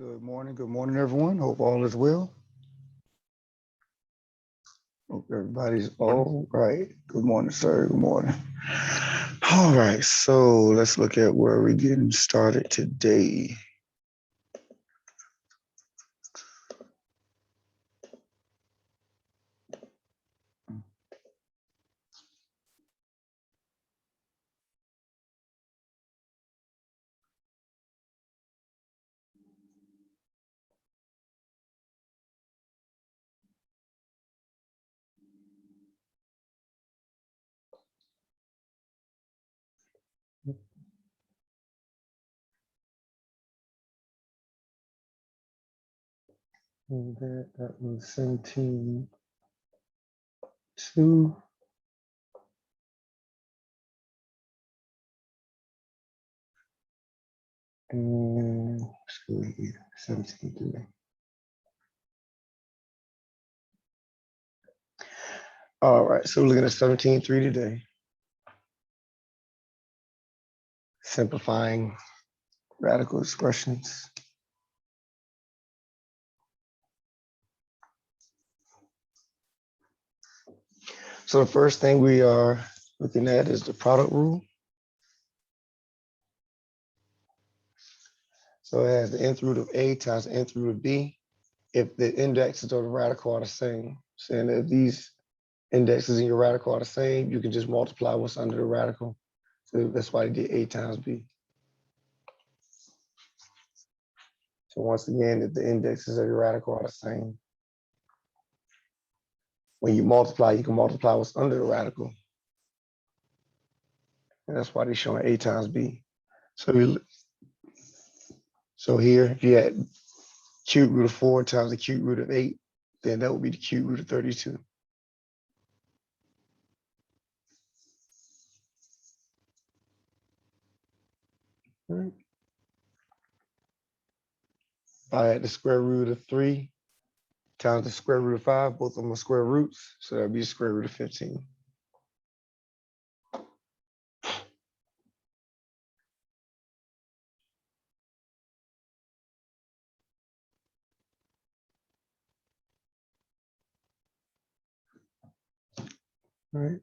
Good morning, everyone. Hope all is well. Hope everybody's all right. Good morning, sir. Good morning. All right, so let's look at where we're getting started today. And that was 17.2. And excuse me, 17.3. All right, so we're looking at 17.3 today. Simplifying radical expressions. So the first thing we are looking at is the product rule. So it has the nth root of A times the nth root of B. If the indexes of the radical are the same, saying that if these indexes in your radical are the same, you can just multiply what's under the radical. So that's why they did A times B. So once again, if the indexes of your radical are the same, when you multiply, you can multiply what's under the radical. And that's why they're showing A times B. So here, if you had cube root of 4 times the cube root of 8, then that would be the cube root of 32. All right. If I had the square root of 3 times the square root of 5, both of them are square roots, so that'd be the square root of 15. All right.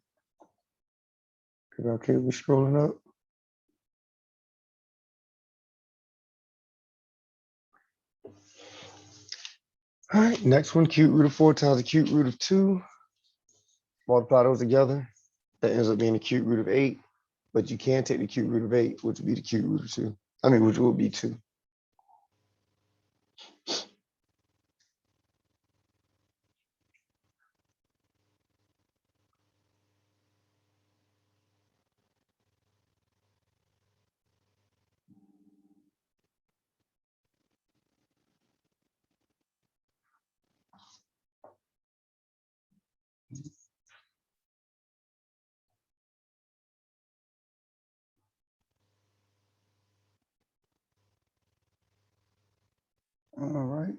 Okay, we're scrolling up. All right, next one, cube root of 4 times the cube root of 2. Multiply those together. That ends up being the cube root of 8. But you can take the cube root of 8, which would be the cube root of 2. I mean, which would be 2. All right.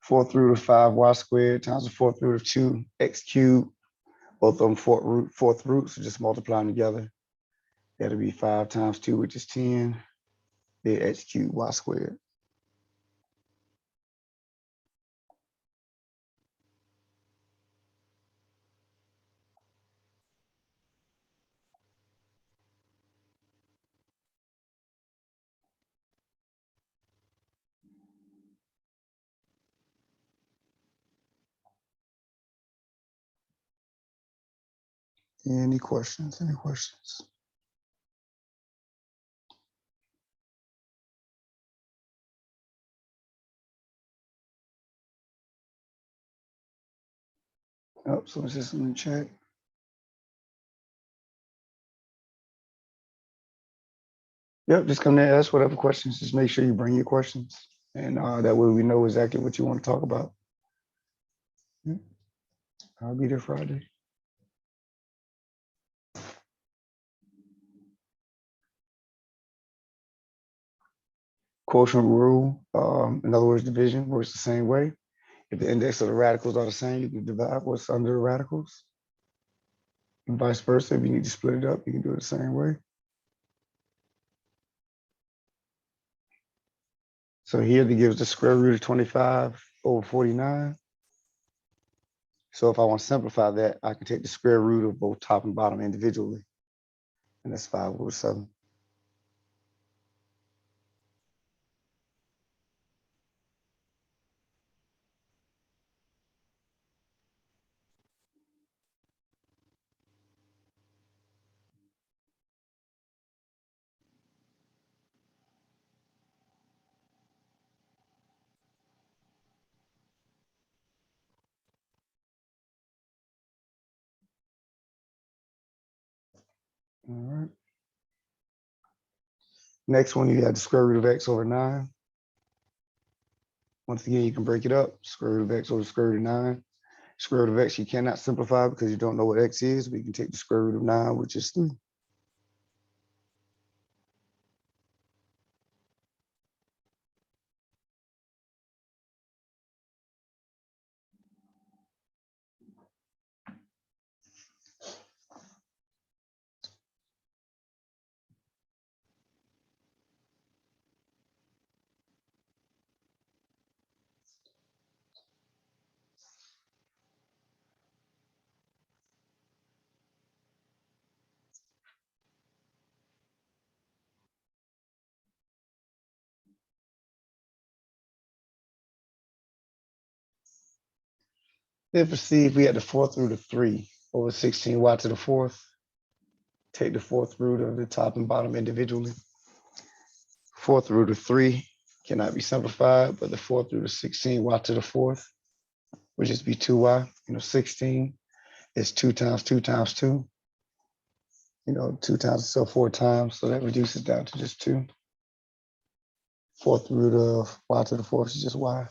4th root of 5y squared times the 4th root of 2x cubed. Both of them fourth roots, so just multiply them together. That'll be 5 times 2, which is 10. Then x cubed y squared. Any questions? Any questions? Oh, so it's just in the chat. Yep, just come there, ask whatever questions. Just make sure you bring your questions. And that way we know exactly what you want to talk about. Yeah. I'll be there Friday. Quotient rule, in other words, division works the same way. If the index of the radicals are the same, you can divide what's under the radicals. And vice versa, if you need to split it up, you can do it the same way. So here they give us the square root of 25 over 49. So if I want to simplify that, I can take the square root of both top and bottom individually. And that's 5 over 7. All right. Next one, you have the square root of x over 9. Once again, you can break it up. Square root of x over square root of 9. Square root of x, you cannot simplify because you don't know what x is, but you can take the square root of 9, which is 3. Then for C, if we had the fourth root of 3 over 16y to the fourth, take the fourth root of the top and bottom individually. Fourth root of 3 cannot be simplified, but the fourth root of 16y to the fourth, which is be 2y. 16 is 2 times 2 times 2. 2 times itself 4 times, so that reduces down to just 2. Fourth root of y to the fourth is just y.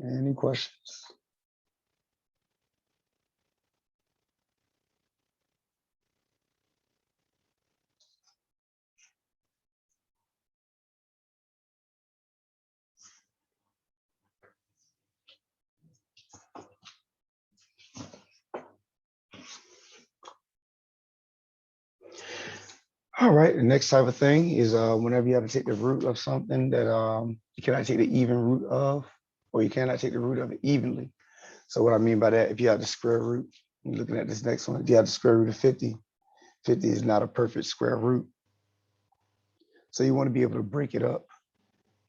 Any questions? All right, the next type of thing is whenever you have to take the root of something that you cannot take the even root of, or you cannot take the root of it evenly. So what I mean by that, if you have the square root, you're looking at this next one, if you have the square root of 50, 50 is not a perfect square root. So you want to be able to break it up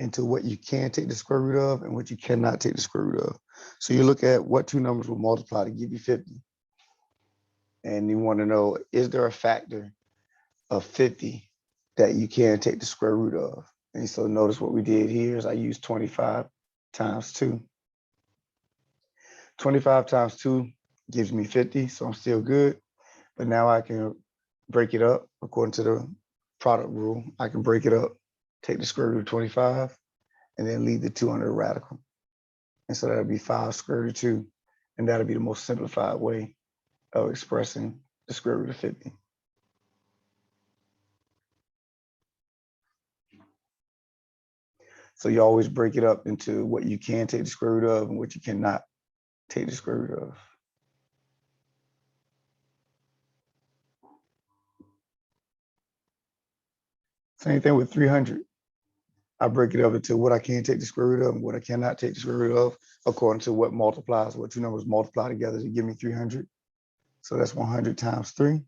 into what you can take the square root of and what you cannot take the square root of. So you look at what two numbers will multiply to give you 50. And you want to know, is there a factor of 50 that you can take the square root of? And so notice what we did here is I used 25 times 2. 25 times 2 gives me 50, so I'm still good. But now I can break it up according to the product rule. I can break it up, take the square root of 25, and then leave the 2 under the radical. And so that'll be 5 square root of 2. And that'll be the most simplified way of expressing the square root of 50. So you always break it up into what you can take the square root of and what you cannot take the square root of. Same thing with 300. I break it up into what I can take the square root of and what I cannot take the square root of according to what multiplies, what two numbers multiply together to give me 300. So that's 100 times 3. And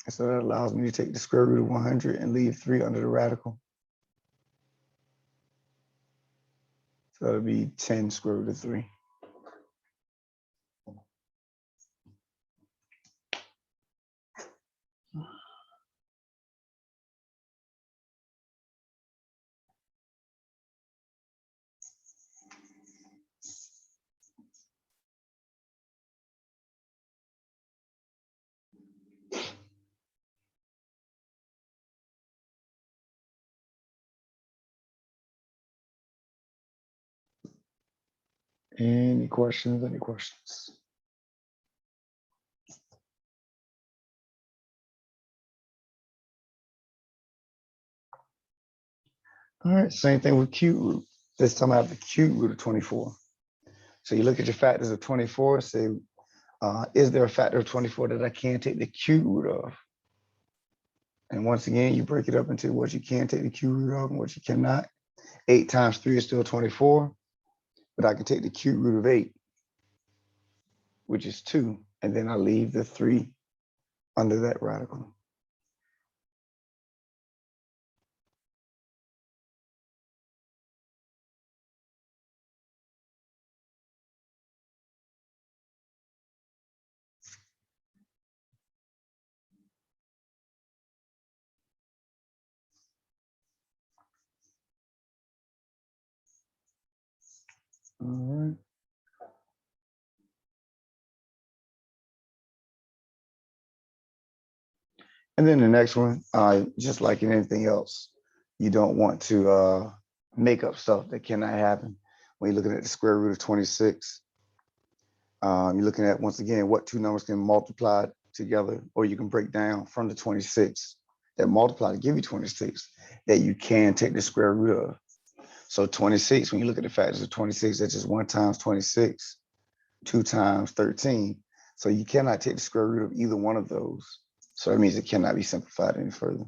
so that allows me to take the square root of 100 and leave 3 under the radical. So that'll be 10 square root of 3. Any questions? Any questions? All right, same thing with cube root. This time I have the cube root of 24. So you look at your factors of 24, say, is there a factor of 24 that I can take the cube root of? And once again, you break it up into what you can take the cube root of and what you cannot. 8 times 3 is still 24, but I can take the cube root of 8, which is 2, and then I leave the 3 under that radical. All right. And then the next one, just like in anything else, you don't want to make up stuff that cannot happen. When you're looking at the square root of 26, you're looking at, once again, what two numbers can multiply together, or you can break down from the 26 that multiply to give you 26 that you can take the square root of. So 26, when you look at the factors of 26, that's just 1 times 26, 2 times 13. So you cannot take the square root of either one of those. So that means it cannot be simplified any further.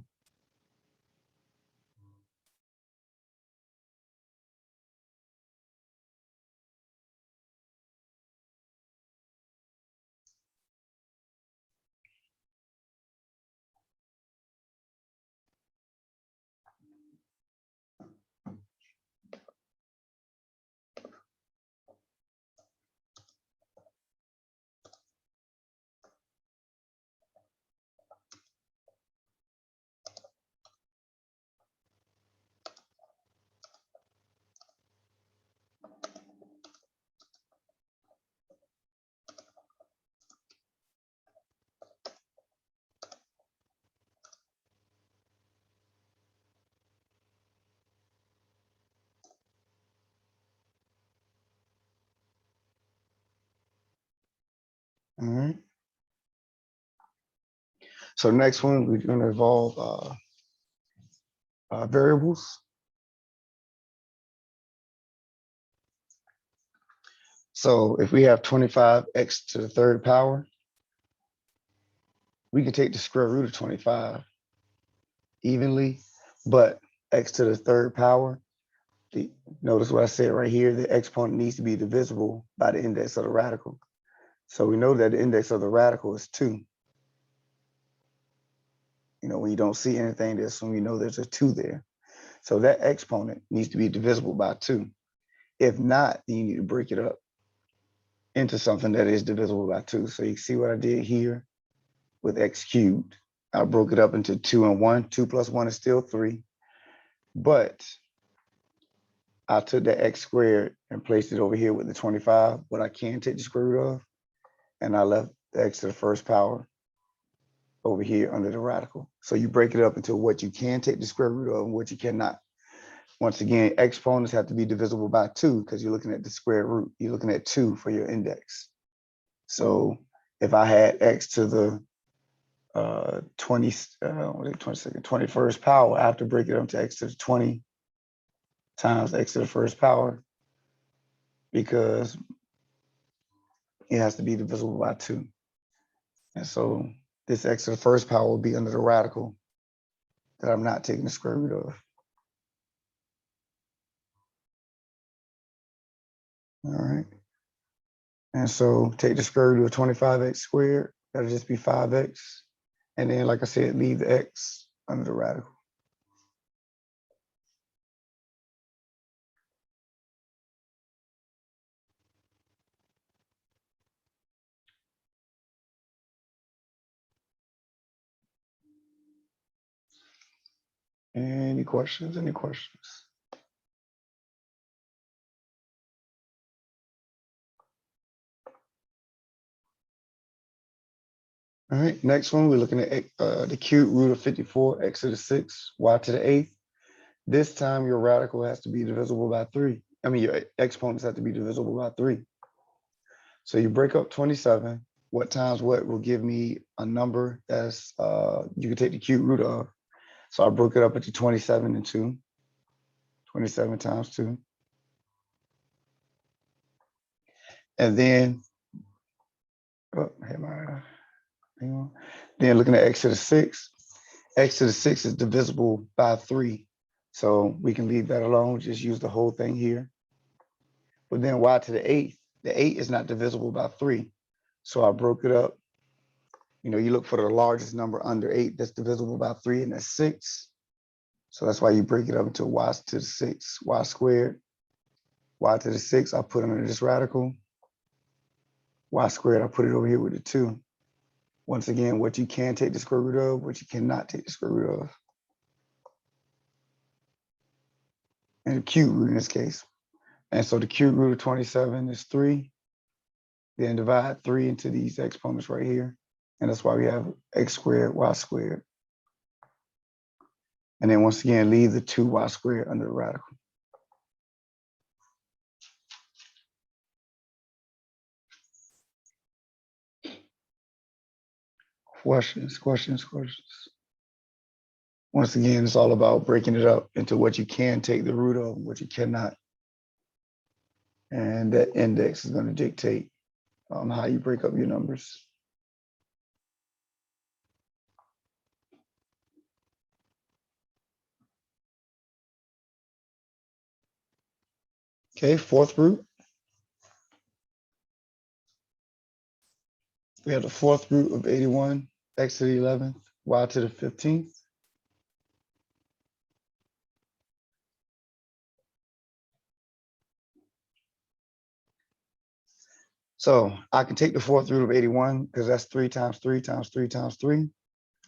All right. So next one, we're going to involve variables. So if we have 25x to the third power, we can take the square root of 25 evenly, but x to the third power, notice what I said right here, the exponent needs to be divisible by the index of the radical. So we know that the index of the radical is 2. You know, when you don't see anything, that's when you know there's a 2 there. So that exponent needs to be divisible by 2. If not, then you need to break it up into something that is divisible by 2. So you see what I did here with x cubed. I broke it up into 2 and 1. 2 plus 1 is still 3. But I took the x squared and placed it over here with the 25, what I can take the square root of, and I left the x to the first power over here under the radical. So you break it up into what you can take the square root of and what you cannot. Once again, exponents have to be divisible by 2 because you're looking at the square root. You're looking at 2 for your index. So if I had x to the 21st power, I have to break it up to x to the 20 times x to the first power because it has to be divisible by 2. And so this x to the first power will be under the radical that I'm not taking the square root of. All right. And so take the square root of 25x squared. That'll just be 5x. And then, like I said, leave the x under the radical. Any questions? Any questions? All right, next one, we're looking at the cube root of 54, x to the 6th, y to the 8th. This time your radical has to be divisible by 3. I mean, your exponents have to be divisible by 3. So you break up 27. What times what will give me a number that's, you can take the cube root of. So I broke it up into 27 and 2. 27 times 2. And then, hang on. Then looking at x to the 6, x to the 6 is divisible by 3. So we can leave that alone, just use the whole thing here. But then y to the 8th, the 8 is not divisible by 3. So I broke it up. You know, you look for the largest number under 8 that's divisible by 3, and that's 6. So that's why you break it up into y to the 6, y squared. Y to the 6, I put under this radical. Y squared, I put it over here with the 2. Once again, what you can take the square root of, what you cannot take the square root of. And the cube root in this case. And so the cube root of 27 is 3. Then divide 3 into these exponents right here. And that's why we have x squared, y squared. And then once again, leave the 2y squared under the radical. Questions. Once again, it's all about breaking it up into what you can take the root of and what you cannot. And that index is going to dictate how you break up your numbers. Okay, fourth root. We have the fourth root of 81, x to the 11th, y to the 15th. So I can take the fourth root of 81 because that's 3 times 3 times 3 times 3.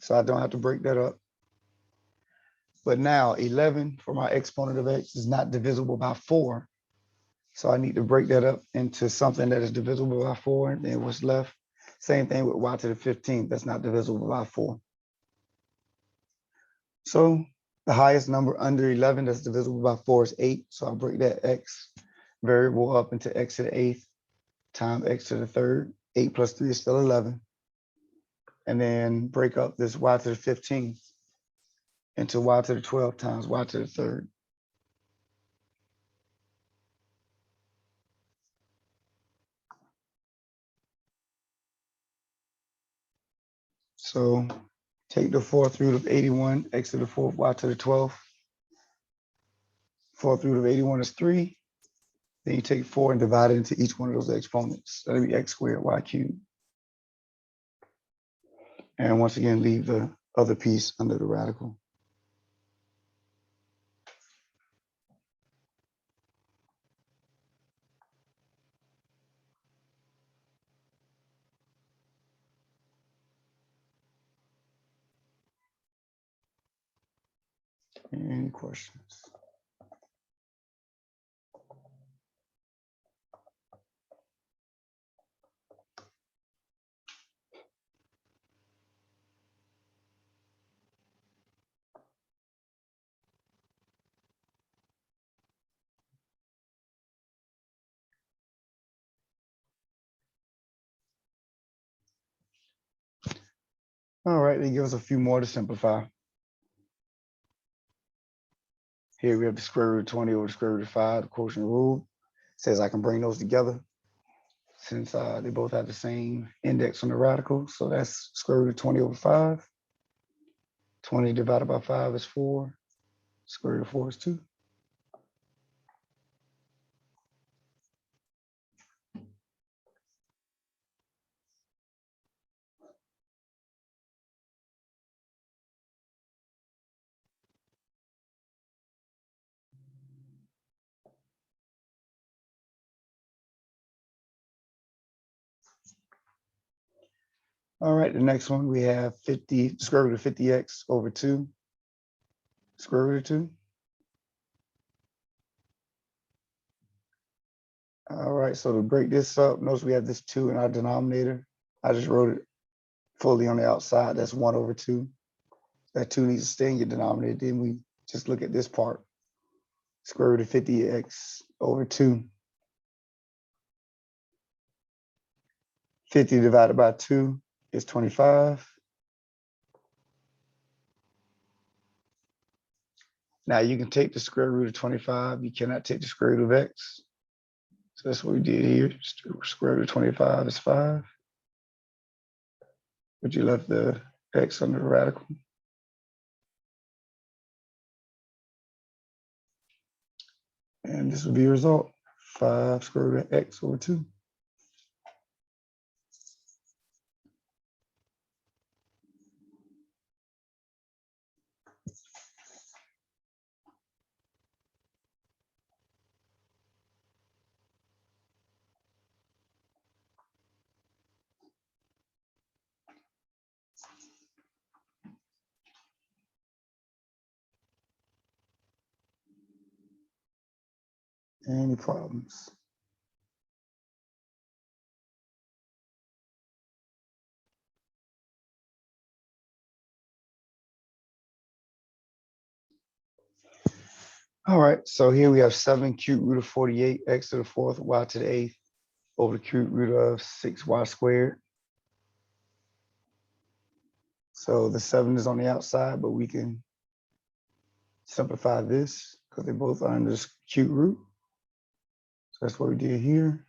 So I don't have to break that up. But now 11 for my exponent of x is not divisible by 4. So I need to break that up into something that is divisible by 4. And then what's left? Same thing with y to the 15th. That's not divisible by 4. So the highest number under 11 that's divisible by 4 is 8. So I'll break that x variable up into x to the 8th times x to the 3rd. 8 plus 3 is still 11. And then break up this y to the 15th into y to the 12th times y to the 3rd. So take the fourth root of 81, x to the 4th, y to the 12th. Fourth root of 81 is 3. Then you take 4 and divide it into each one of those exponents. That'll be x squared, y cubed. And once again, leave the other piece under the radical. Any questions? All right, they give us a few more to simplify. Here we have the square root of 20 over the square root of 5, the quotient rule. Says I can bring those together since they both have the same index on the radical. So that's square root of 20 over 5. 20 divided by 5 is 4. Square root of 4 is 2. All right, the next one we have 50, square root of 50x over 2, square root of 2. All right, so to break this up, notice we have this 2 in our denominator. I just wrote it fully on the outside. That's 1 over 2. That 2 needs to stay in your denominator. Then we just look at this part. Square root of 50x over 2. 50 divided by 2 is 25. Now you can take the square root of 25. You cannot take the square root of x. So that's what we did here. Square root of 25 is 5. But you left the x under the radical. And this would be a result. 5 square root of x over 2. Any problems? All right, so here we have 7 cube root of 48, x to the 4th, y to the 8th, over the cube root of 6y squared. So the 7 is on the outside, but we can simplify this because they both are under this cube root. So that's what we did here.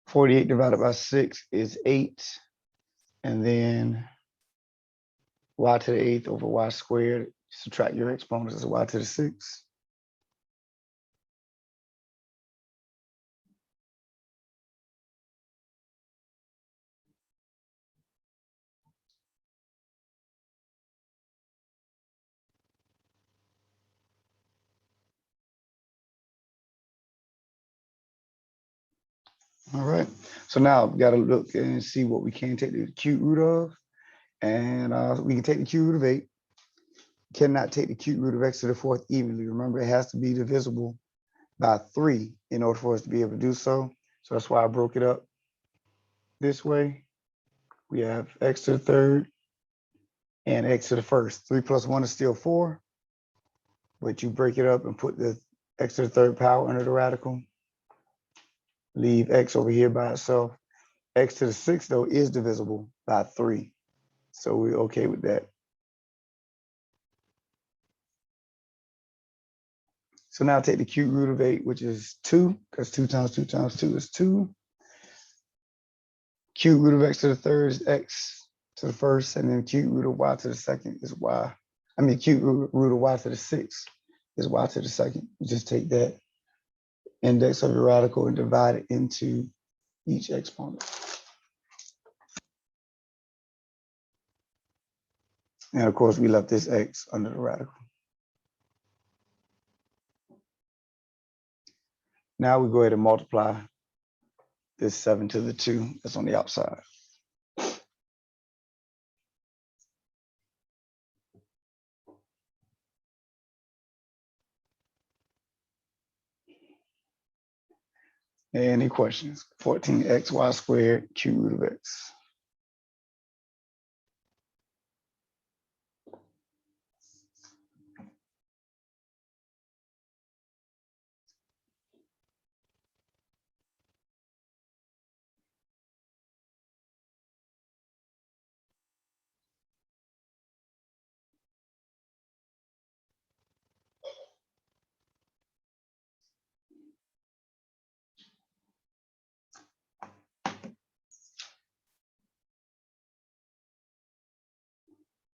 (48) divided by 6 is 8. And then y to the 8th over y squared. Subtract your exponents as y to the 6th. All right, so now we got to look and see what we can take the cube root of. And we can take the cube root of 8. Cannot take the cube root of x to the 4th evenly. Remember, it has to be divisible by 3 in order for us to be able to do so. So that's why I broke it up this way. We have x to the 3rd and x to the 1st. 3 plus 1 is still 4. But you break it up and put the x to the 3rd power under the radical. Leave x over here by itself. X to the 6th, though, is divisible by 3. So we're okay with that. So now take the cube root of 8, which is 2, because 2 times 2 times 2 is 2. Cube root of x to the 3rd is x to the 1st, and then cube root of y to the 2nd is y. I mean, cube root of y to the 6th is y to the 2nd. You just take that index of your radical and divide it into each exponent. And of course, we left this x under the radical. Now we go ahead and multiply this 7 to the 2 that's on the outside. Any questions? 14xy squared cube root of x.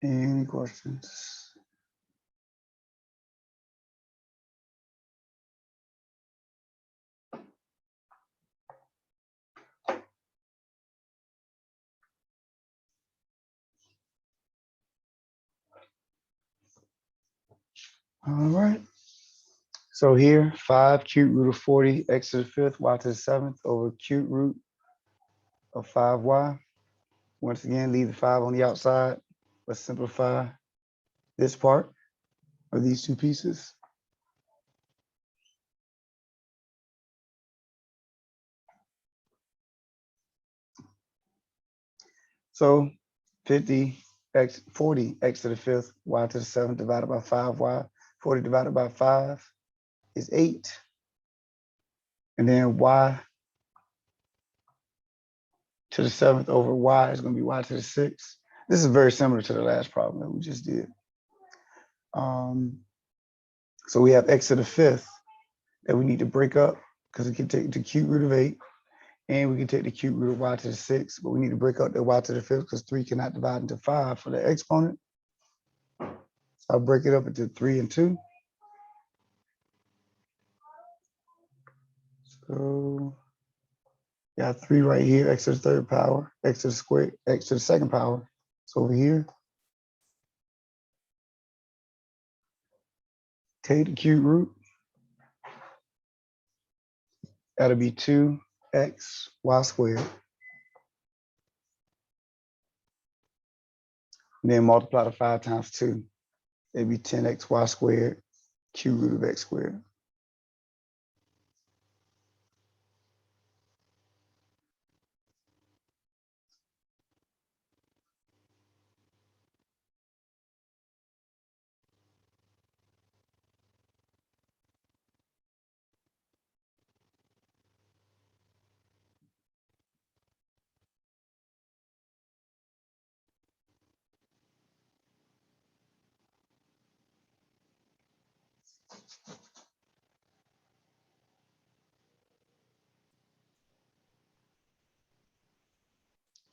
Any questions? All right. So here, 5 cube root of 40, x to the 5th, y to the 7th over cube root of 5y. Once again, leave the 5 on the outside. Let's simplify this part of these two pieces. So 40x to the 5th, y to the 7th divided by 5y. 40 divided by 5 is 8. And then y to the 7th over y is going to be y to the 6th. This is very similar to the last problem that we just did. So we have x to the 5th that we need to break up because we can take the cube root of 8 and we can take the cube root of y to the 6th, but we need to break up the y to the 5th because 3 cannot divide into 5 for the exponent. So I'll break it up into 3 and 2. So got 3 right here, x to the 3rd power, x to the squared, x to the 2nd power. So over here, take the cube root. That'll be 2x y squared. And then multiply the 5 times 2. It'd be 10x y squared, cube root of x squared.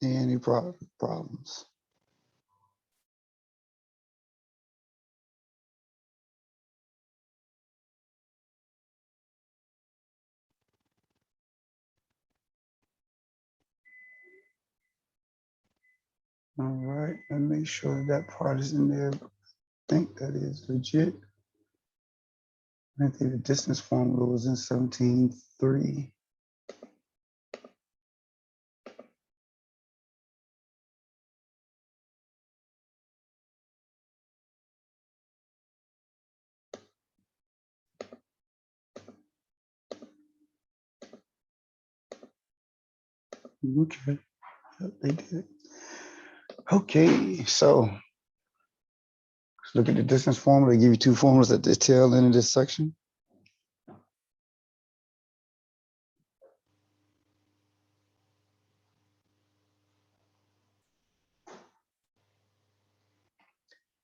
Any problems? All right, let me make sure that part is in there. I think that is legit. I think the distance formula was in 17.3. Okay, they did it. Okay, so let's look at the distance formula. They give you 2 formulas at the tail end of this section.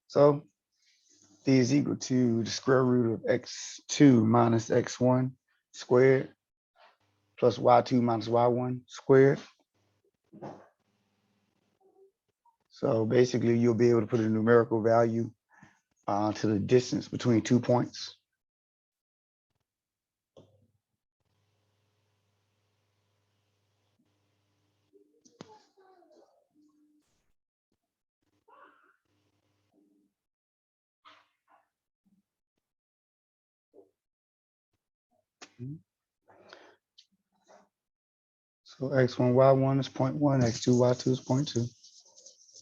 So d is equal to the square root of x2 minus x1 squared plus y2 minus y1 squared. So basically, you'll be able to put a numerical value to the distance between 2 points. So x1, y1 is 0.1, x2, y2 is 0.2.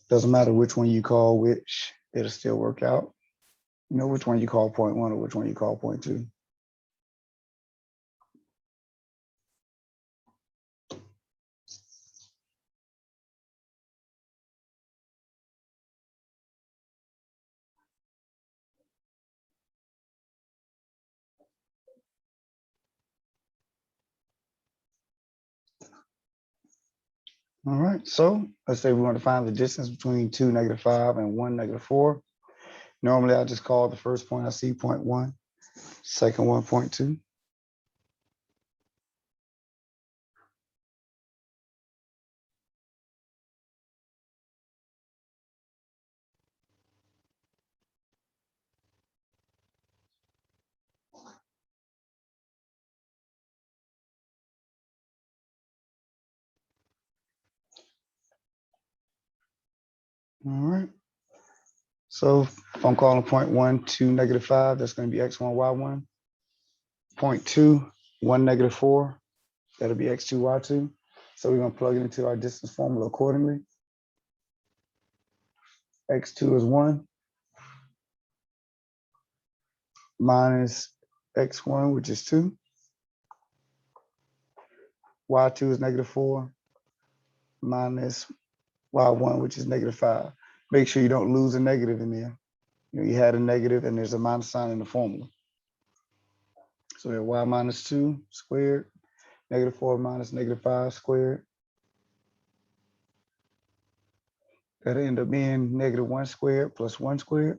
Doesn't matter which one you call which, it'll still work out. You know which one you call 0.1 or which one you call 0.2. All right, so let's say we want to find the distance between 2, -5 and 1, -4. Normally, I just call the first point I see 0.1, second one 0.2. All right. So if I'm calling 0.1, 2, -5, that's going to be x1, y1. 0.2, 1, -4, that'll be x2, y2. So we're going to plug it into our distance formula accordingly. x2 is 1 minus x1, which is 2. y2 is -4 minus y1, which is -5. Make sure you don't lose a negative in there. You had a negative and there's a minus sign in the formula. So we have y minus 2 squared, -4 minus -5 squared. That'll end up being -1 squared plus 1 squared.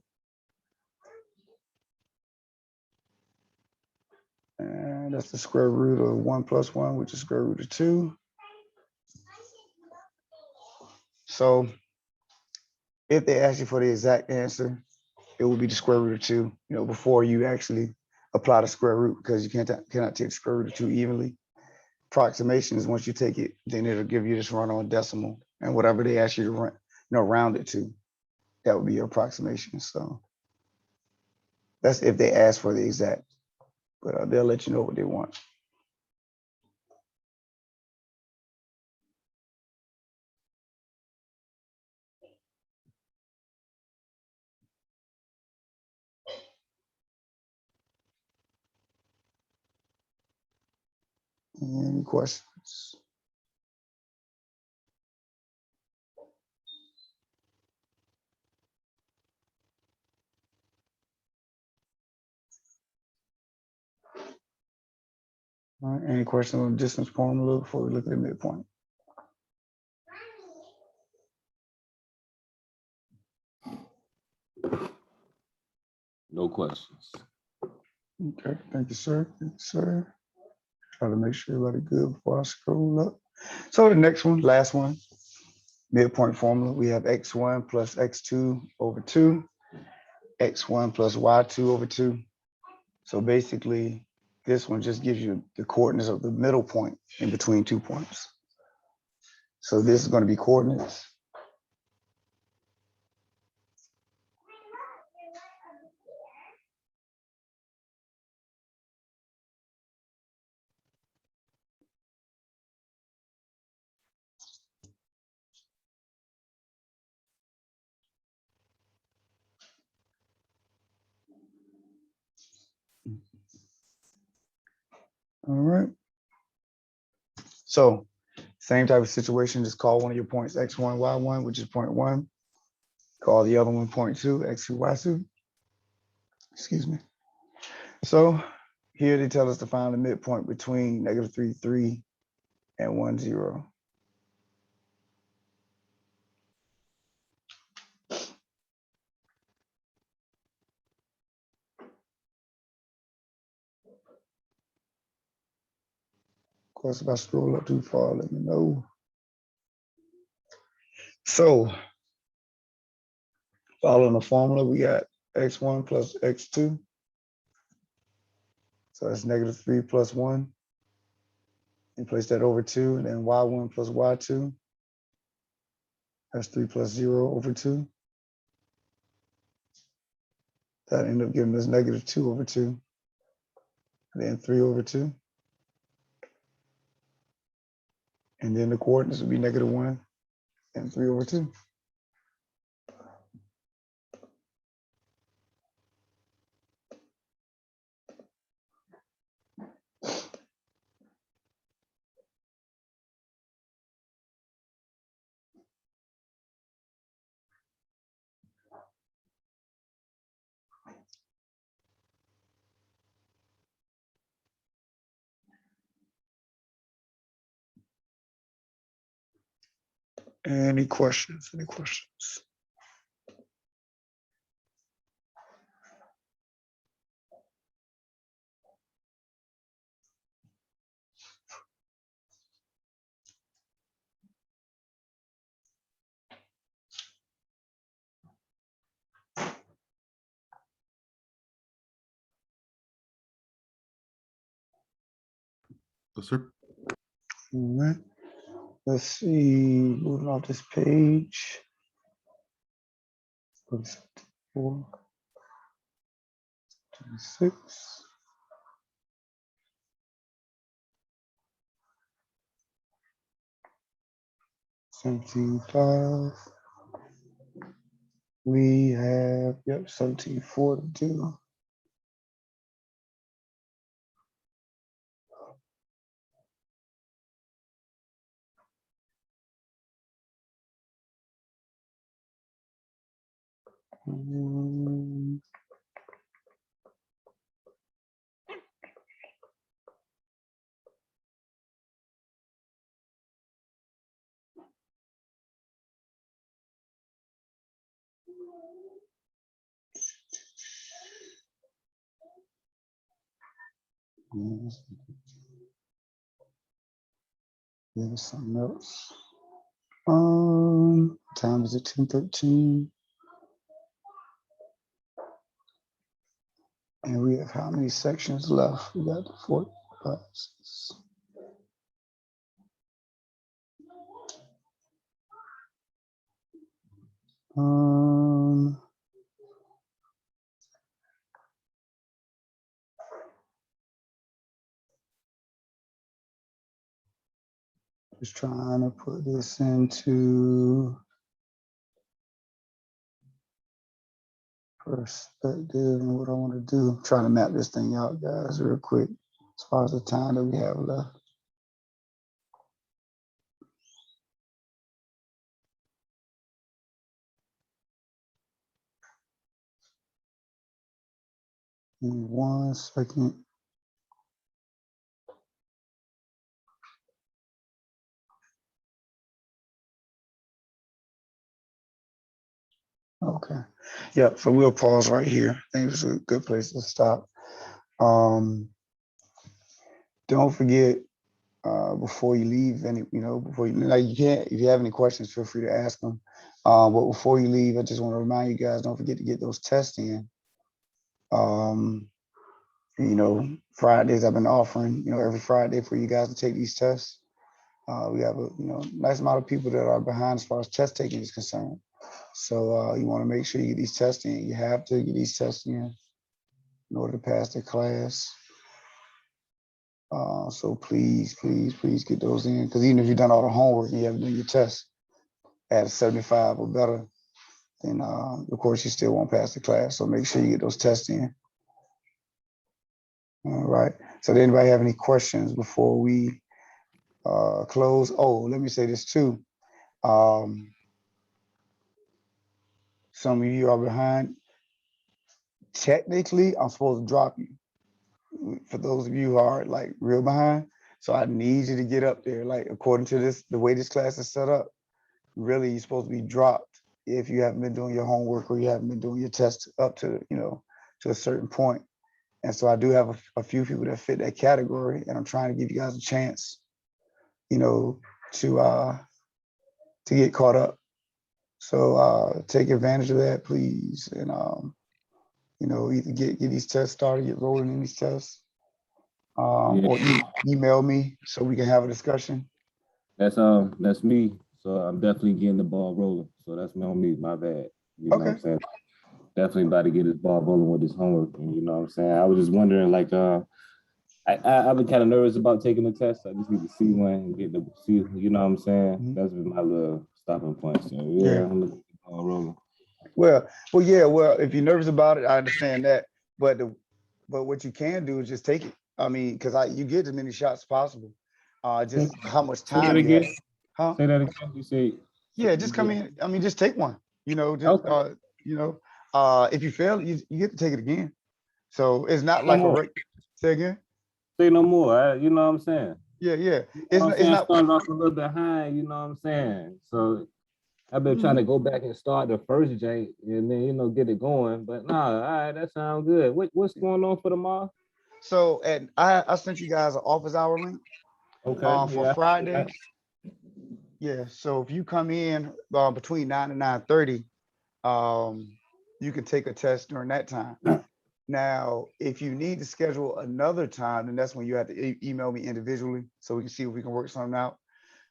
And that's the square root of 1 plus 1, which is square root of 2. So if they ask you for the exact answer, it will be the square root of 2, before you actually apply the square root, because you cannot take the square root of 2 evenly. Approximation is once you take it, then it'll give you this run-on decimal, and whatever they ask you to run, round it to, that would be your approximation. So that's if they ask for the exact, but they'll let you know what they want. Any questions? All right, any questions on the distance formula before we look at the midpoint? No questions. Okay, thank you, sir. Thank you, sir. Try to make sure everybody good before I scroll up. So the next one, last one, midpoint formula. We have x1 plus x2 over 2, x1 plus y2 over 2. So basically, this one just gives you the coordinates of the middle point in between 2 points. So this is going to be coordinates. All right. So same type of situation, just call one of your points x1, y1, which is point 1. Call the other one point 2, x2, y2. Excuse me. So here they tell us to find the midpoint between -3, 3 and 1, 0. Of course, if I scroll up too far, let me know. So following the formula, we got x1 plus x2. So that's -3 plus 1. And place that over 2, and then y1 plus y2. That's 3 plus 0 over 2. That ended up giving us -2 over 2. And then 3 over 2. And then the coordinates would be -1 and 3 over 2. Any questions? Any questions? Yes, sir. All right. Let's see. Moving off this page. 4, 26. $17.5. We have, yep, $17.42. There's something else. Time is at 10:13. And we have how many sections left? We got the 4, 5, 6. Just trying to put this into perspective and what I want to do. Trying to map this thing out, guys, real quick, as far as the time that we have left. Give me 1 second. Okay. Yeah, so we'll pause right here. I think it's a good place to stop. Don't forget, before you leave, before you, like, you can't, if you have any questions, feel free to ask them. But before you leave, I just want to remind you guys, don't forget to get those tests in. Fridays I've been offering, every Friday for you guys to take these tests. We have a, nice amount of people that are behind as far as test taking is concerned. So you want to make sure you get these tests in. You have to get these tests in order to pass the class. So please get those in, because even if you've done all the homework and you haven't done your test at a 75 or better, then of course you still won't pass the class. So make sure you get those tests in. All right. So does anybody have any questions before we close? Oh, let me say this too. Some of you are behind. Technically, I'm supposed to drop you. For those of you who are like real behind, so I need you to get up there. Like according to this, the way this class is set up, really you're supposed to be dropped if you haven't been doing your homework or you haven't been doing your test up to, to a certain point. And so I do have a few people that fit that category, and I'm trying to give you guys a chance, to get caught up. So take advantage of that, please, and either get these tests started, get rolling in these tests, or email me so we can have a discussion. That's me. So I'm definitely getting the ball rolling. So that's on me. My bad. You know what I'm saying? Definitely about to get his ball rolling with his homework. And you know what I'm saying? I was just wondering, like, I've been kind of nervous about taking the test. I just need to see one and get to see, you know what I'm saying? Mm-hmm. That's been my little stopping point. So yeah. I'm looking at the ball rolling. Well, if you're nervous about it, I understand that. But what you can do is just take it. I mean, because you get as many shots as possible. Just how much time you have. Huh? Say that again. You say. Yeah, just come in. I mean, just take one. Okay. If you fail, you get to take it again. So it's not like a. Say again. Say no more. You know what I'm saying? Yeah. It's not. I started off a little behind. You know what I'm saying? So I've been trying to go back and start the first jank and then get it going. But nah, all right, that sounds good. What's going on for tomorrow? So I sent you guys an office hour link. Okay. For Friday. Yeah. So if you come in between 9 and 9:30, you can take a test during that time. Now, if you need to schedule another time, then that's when you have to email me individually so we can see if we can work something out.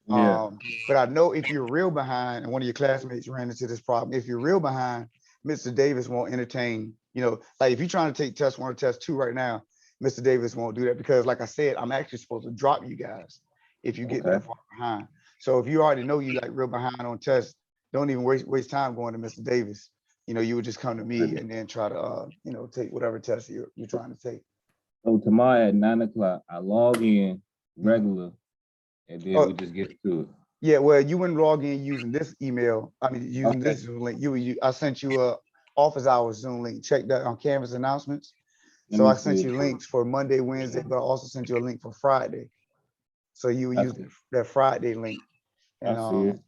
Yeah. But I know if you're real behind, and one of your classmates ran into this problem, if you're real behind, Mr. Davis won't entertain, like if you're trying to take test 1 or test 2 right now, Mr. Davis won't do that because, like I said, I'm actually supposed to drop you guys if you get that far behind. So if you already know you like real behind on tests, don't even waste time going to Mr. Davis. You would just come to me and then try to, take whatever test you're trying to take. So tomorrow at 9 o'clock, I log in regular, and then we just get to it. Yeah, well, you wouldn't log in using this email. I mean, using this Zoom link. I sent you a office hours Zoom link. Check that on Canvas announcements. So I sent you links for Monday, Wednesday, but I also sent you a link for Friday. So you would use that Friday link. And I see it.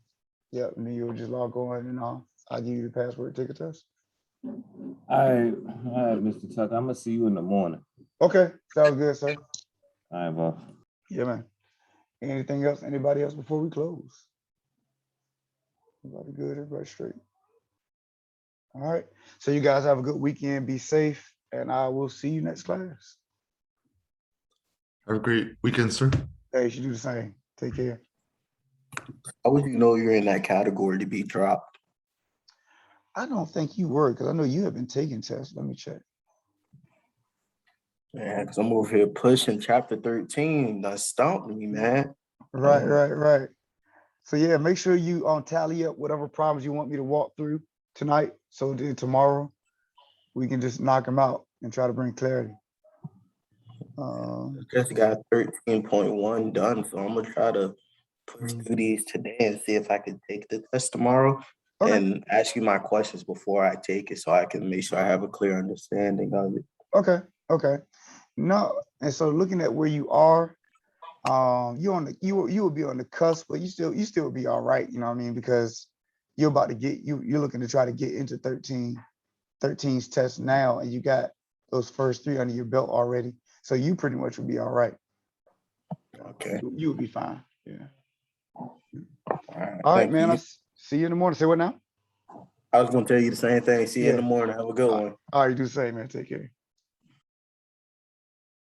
Yeah, and then you would just log on and I'll give you the password to take a test. All right, Mr. Tucker. I'm gonna see you in the morning. Okay, sounds good, sir. All right, boss. Yeah, man. Anything else? Anybody else before we close? Everybody good? Everybody straight? All right. So you guys have a good weekend. Be safe, and I will see you next class. Have a great weekend, sir. Hey, you should do the same. Take care. How would you know you're in that category to be dropped? I don't think you were, because I know you have been taking tests. Let me check. Yeah, because I'm over here pushing chapter 13. That stumped me, man. Right. So yeah, make sure you tally up whatever problems you want me to walk through tonight. So then tomorrow we can just knock them out and try to bring clarity. Just got 13.1 done, so I'm gonna try to push through these today and see if I can take the test tomorrow Okay. and ask you my questions before I take it so I can make sure I have a clear understanding of it. Okay. No, and so looking at where you are, you will be on the cusp, but you still be all right, you know what I mean? Because you're about to you're looking to try to get into 13's test now, and you got those first 3 under your belt already. So you pretty much will be all right. Okay. You will be fine. Yeah. All All right, thank man. you. I'll see you in the morning. Say what now? I was gonna tell you the same thing. See you in Yeah. the morning. Have a good one. All right, you do the same, man. Take care.